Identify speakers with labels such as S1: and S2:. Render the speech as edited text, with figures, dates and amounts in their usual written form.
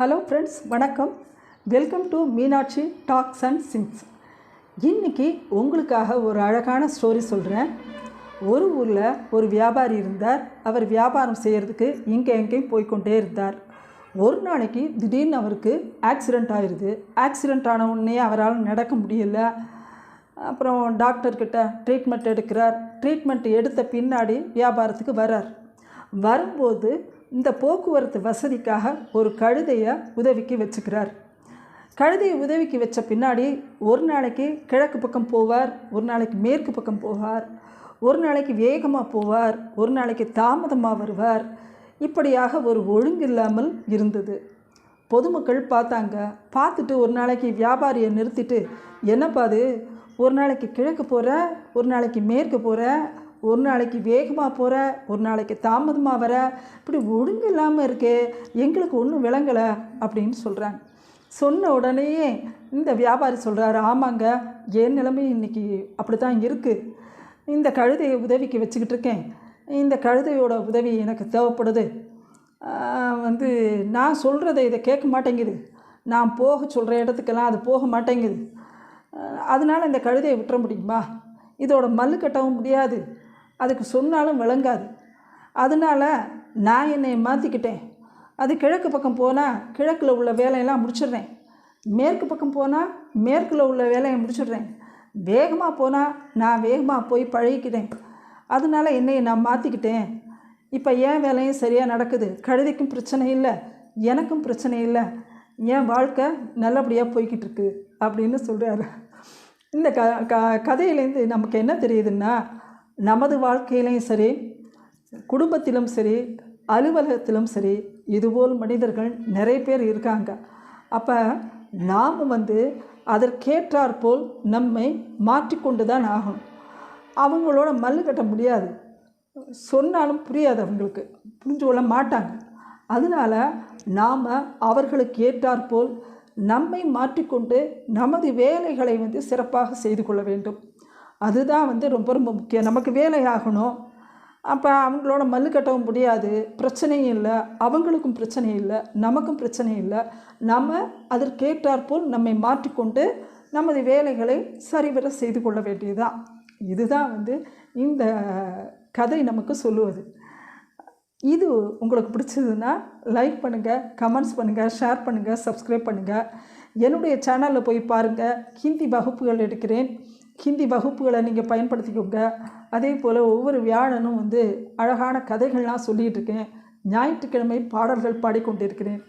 S1: Hello friends, வணக்கம். Welcome to Meenakshi talks and sings. இன்றைக்கி உங்களுக்காக ஒரு அழகான ஸ்டோரி சொல்கிறேன். ஒரு ஊரில் ஒரு வியாபாரி இருந்தார். அவர் வியாபாரம் செய்கிறதுக்கு எங்கேயும் போய்கொண்டே இருந்தார். ஒரு நாளைக்கு திடீர்னு அவருக்கு ஆக்சிடெண்ட் ஆயிடுது. ஆக்சிடெண்ட் ஆன உடனே அவரால் நடக்க முடியல. அப்புறம் டாக்டர்கிட்ட ட்ரீட்மெண்ட் எடுக்கிறார். ட்ரீட்மெண்ட் எடுத்த பின்னாடி வியாபாரத்துக்கு வரும்போது இந்த போக்குவரத்து வசதிக்காக ஒரு கழுதையை உதவிக்கு வச்சுக்கிறார். கழுதையை உதவிக்கு வச்ச பின்னாடி ஒரு நாளைக்கு கிழக்கு பக்கம் போவார், ஒரு நாளைக்கு மேற்கு பக்கம் போவார், ஒரு நாளைக்கு வேகமாக போவார், ஒரு நாளைக்கு தாமதமாக வருவார். இப்படியாக ஒரு ஒழுங்கு இல்லாமல் இருந்தது. பொதுமக்கள் பார்த்துட்டு ஒரு நாளைக்கு வியாபாரியை நிறுத்திட்டு, என்னப்பா அது, ஒரு நாளைக்கு கிழக்கு போகிற, ஒரு நாளைக்கு மேற்கு போகிற, ஒரு நாளைக்கு வேகமாக போகிற, ஒரு நாளைக்கு தாமதமாக வர, இப்படி ஒழுங்கு இல்லாமல் இருக்கே, எங்களுக்கு ஒன்றும் விளங்கலை அப்படின்னு சொல்கிறாங்க. சொன்ன உடனேயே இந்த வியாபாரி சொல்கிறாரு, ஆமாங்க, என் நிலைமை இன்றைக்கி அப்படி தான் இருக்குது. இந்த கழுதையை உதவிக்கு வச்சுக்கிட்டு இருக்கேன். இந்த கழுதையோட உதவி எனக்கு தேவைப்படுது. நான் சொல்கிறத இதை கேட்க மாட்டேங்குது. நான் போக சொல்கிற இடத்துக்கெல்லாம் அது போக மாட்டேங்குது. அதனால் இந்த கழுதையை விட்டுற முடியுமா? இதோட மல்லு கட்டவும் முடியாது, அதுக்கு சொன்னாலும் விளங்காது. அதனால் நான் என்னை மாற்றிக்கிட்டேன். அது கிழக்கு பக்கம் போனால் கிழக்கில் உள்ள வேலையெல்லாம் முடிச்சிடுறேன், மேற்கு பக்கம் போனால் மேற்கில் உள்ள வேலையை முடிச்சிடுறேன், வேகமாக போனால் நான் வேகமாக போய் பழகிக்கிட்டேன். அதனால் என்னையை நான் மாற்றிக்கிட்டேன். இப்போ என் வேலையும் சரியாக நடக்குது. கழுதைக்கும் பிரச்சனை இல்லை, எனக்கும் பிரச்சனை இல்லை, என் வாழ்க்கை நல்லபடியாக போய்கிட்டு இருக்கு அப்படின்னு சொல்கிறாரு. இந்த கதையிலேருந்து நமக்கு என்ன தெரியுதுன்னா, நமது வாழ்க்கையிலையும் சரி, குடும்பத்திலும் சரி, அலுவலகத்திலும் சரி, இதுபோல் மனிதர்கள் நிறைய பேர் இருக்காங்க. அப்போ நாம் அதற்கேற்றாற்போல் நம்மை மாற்றிக்கொண்டு தான் ஆகணும். அவங்களோட மல்லு கட்ட முடியாது, சொன்னாலும் புரியாது, அவங்களுக்கு புரிஞ்சு கொள்ள மாட்டாங்க. அதனால் நாம் அவர்களுக்கு ஏற்றாற்போல் நம்மை மாற்றிக்கொண்டு நமது வேலைகளை சிறப்பாக செய்து கொள்ள வேண்டும். அதுதான் ரொம்ப ரொம்ப முக்கியம். நமக்கு வேலை ஆகணும். அப்போ அவங்களோட மல்லு கட்டவும் முடியாது, பிரச்சனையும் இல்லை, அவங்களுக்கும் பிரச்சனை இல்லை, நமக்கும் பிரச்சனை இல்லை. நம்ம அதற்கேற்றாற்போல் நம்மை மாற்றிக்கொண்டு நமது வேலைகளை சரிவர செய்து கொள்ள வேண்டியதுதான். இதுதான் இந்த கதை நமக்கு சொல்லுவது. இது உங்களுக்கு பிடிச்சதுன்னா லைக் பண்ணுங்கள், கமெண்ட்ஸ் பண்ணுங்கள், ஷேர் பண்ணுங்கள், சப்ஸ்கிரைப் பண்ணுங்கள். என்னுடைய சேனலில் போய் பாருங்கள். ஹிந்தி வகுப்புகள் எடுக்கிறேன். ஹிந்தி வகுப்புகளை நீங்கள் பயன்படுத்திக்கோங்க. அதே போல் ஒவ்வொரு வியாழனும் அழகான கதைகள்லாம் சொல்லிகிட்டு இருக்கேன். ஞாயிற்றுக்கிழமை பாடல்கள் பாடிக்கொண்டிருக்கிறேன்.